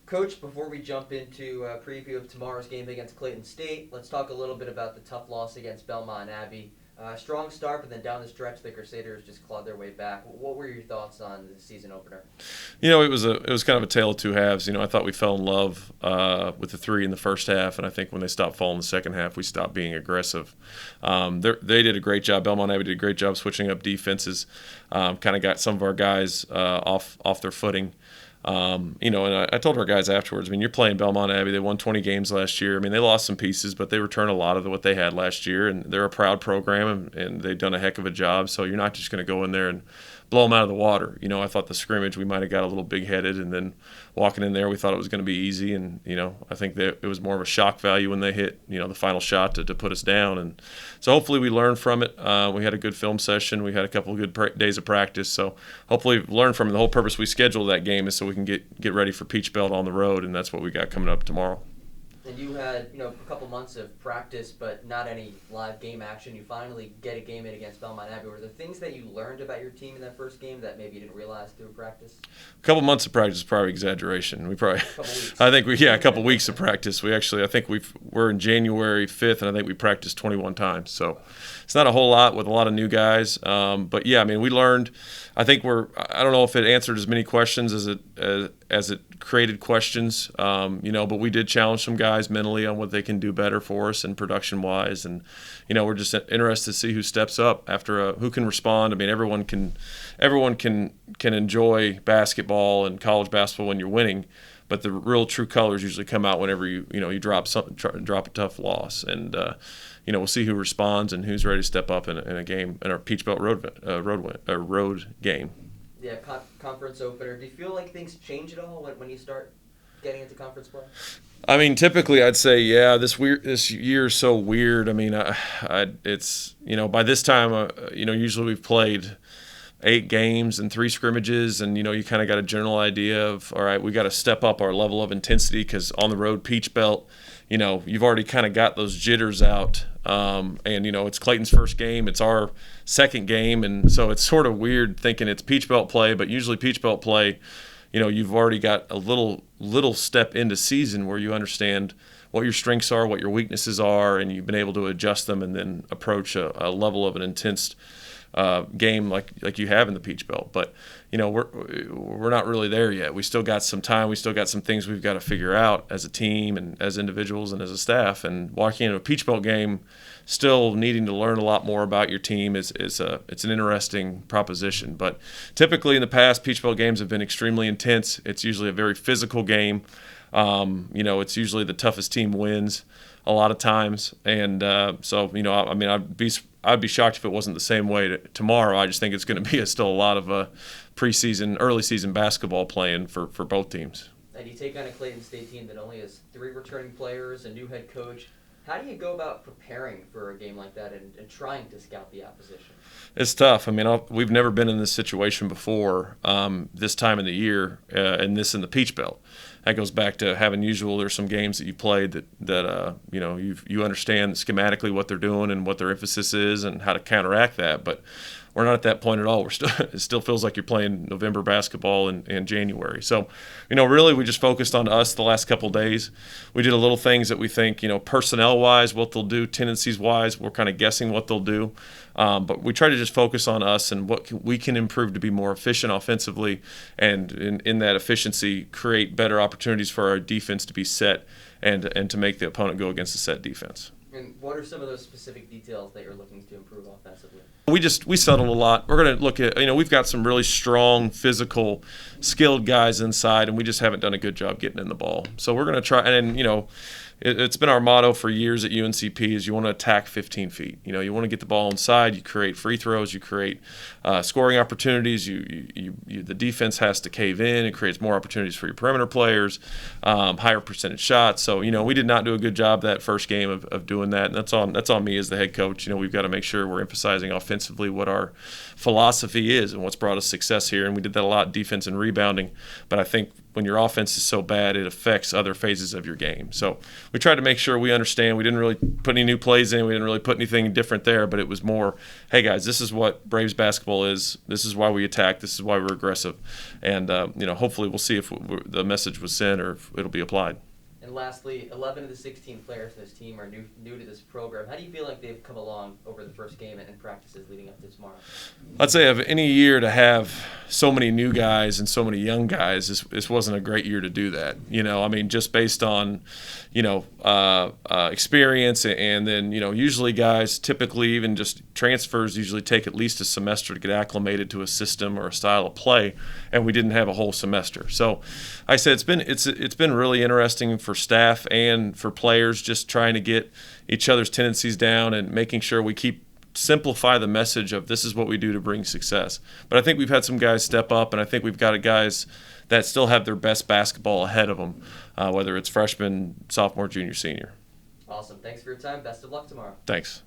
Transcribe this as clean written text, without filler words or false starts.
Coach, before we jump into a preview of tomorrow's game against Clayton State, let's talk a little bit about the tough loss against Belmont Abbey. Strong start, but then down the stretch, the Crusaders just clawed their way back. What were your thoughts on the season opener? It was kind of a tale of two halves. I thought we fell in love with the three in the first half, and I think when they stopped falling in the second half, we stopped being aggressive. They did a great job. Belmont Abbey did a great job switching up defenses. Kind of got some of our guys off their footing. And I told our guys afterwards, you're playing Belmont Abbey. They won 20 games last year. They lost some pieces, but they returned a lot of what they had last year, and they're a proud program, and they've done a heck of a job. So you're not just going to go in there and blow them out of the water. I thought the scrimmage, we might have got a little big-headed, and then walking in there, we thought it was going to be easy, and, I think that it was more of a shock value when they hit, the final shot to put us down. And so hopefully we learned from it. We had a good film session. We had a couple of good days of practice. So hopefully we've learned from it. The whole purpose we scheduled that game is so we can get ready for Peach Belt on the road, and that's what we got coming up tomorrow. And you had, a couple months of practice, but not any live game action. You finally get a game in against Belmont Abbey. Were there things that you learned about your team in that first game that maybe you didn't realize through practice? A couple months of practice is probably exaggeration. A couple weeks of practice. We're in January 5th, and I think we practiced 21 times. So it's not a whole lot with a lot of new guys. But yeah, we learned. I don't know if it answered as many questions as it created questions, but we did challenge some guys mentally on what they can do better for us and production-wise, and we're just interested to see who steps up after who can respond. Everyone can enjoy basketball and college basketball when you're winning, but the real true colors usually come out whenever you drop a tough loss, and we'll see who responds and who's ready to step up in a game, in our Peach Belt road game. Yeah, conference opener. Do you feel like things change at all when you start getting into conference play? Typically I'd say, yeah, this year is so weird. It's by this time, usually we've played 8 games and 3 scrimmages, and you kind of got a general idea of, all right, we got to step up our level of intensity because on the road Peach Belt, you've already kind of got those jitters out, and it's Clayton's first game, it's our second game, and so it's sort of weird thinking it's Peach Belt play, but usually Peach Belt play, you've already got a little step into season where you understand what your strengths are, what your weaknesses are, and you've been able to adjust them and then approach a level of an intense game like you have in the Peach Belt. But we're not really there yet. We still got some time. We still got some things we've got to figure out as a team and as individuals and as a staff. And walking into a Peach Belt game, still needing to learn a lot more about your team it's an interesting proposition. But typically in the past, Peach Belt games have been extremely intense. It's usually a very physical game. It's usually the toughest team wins a lot of times, and I'd be shocked if it wasn't the same way tomorrow. I just think it's going to be still a lot of preseason, early season basketball playing for both teams. And you take on a Clayton State team that only has 3 returning players, a new head coach. How do you go about preparing for a game like that and trying to scout the opposition? It's tough. We've never been in this situation before this time of the year, and this in the Peach Belt. That goes back to having there's some games that you played that you understand schematically what they're doing and what their emphasis is and how to counteract that. But we're not at that point at all. It still feels like you're playing November basketball in January. So, really we just focused on us the last couple of days. We did a little things that we think, personnel-wise, what they'll do, tendencies-wise, we're kind of guessing what they'll do. But we try to just focus on us and what we can improve to be more efficient offensively, and in that efficiency create better opportunities for our defense to be set and to make the opponent go against a set defense. And what are some of those specific details that you're looking to improve offensively? We settled a lot. We're going to look at, we've got some really strong, physical, skilled guys inside, and we just haven't done a good job getting in the ball. So we're going to try, and it's been our motto for years at UNCP is you want to attack 15 feet. You want to get the ball inside. You create free throws. You create scoring opportunities. The defense has to cave in. It creates more opportunities for your perimeter players, higher percentage shots. So we did not do a good job that first game of doing that, and that's on me as the head coach. We've got to make sure we're emphasizing offensively what our philosophy is and what's brought us success here. And we did that a lot, defense and rebounding. But I think when your offense is so bad, it affects other phases of your game. So we tried to make sure we understand. We didn't really put any new plays in. We didn't really put anything different there. But it was more, hey, guys, this is what Braves basketball is. This is why we attack. This is why we're aggressive. And, hopefully we'll see if the message was sent or if it'll be applied. And lastly, 11 of the 16 players in this team are new to this program. How do you feel like they've come along over the first game and practices leading up to tomorrow? I'd say of any year to have so many new guys and so many young guys, this wasn't a great year to do that. Just based on, experience, and then, usually guys typically even just transfers usually take at least a semester to get acclimated to a system or a style of play, and we didn't have a whole semester. So I said it's been really interesting for staff and for players, just trying to get each other's tendencies down and making sure we simplify the message of this is what we do to bring success. But I think we've had some guys step up, and I think we've got guys that still have their best basketball ahead of them, whether it's freshman, sophomore, junior, senior. Awesome. Thanks for your time. Best of luck tomorrow. Thanks.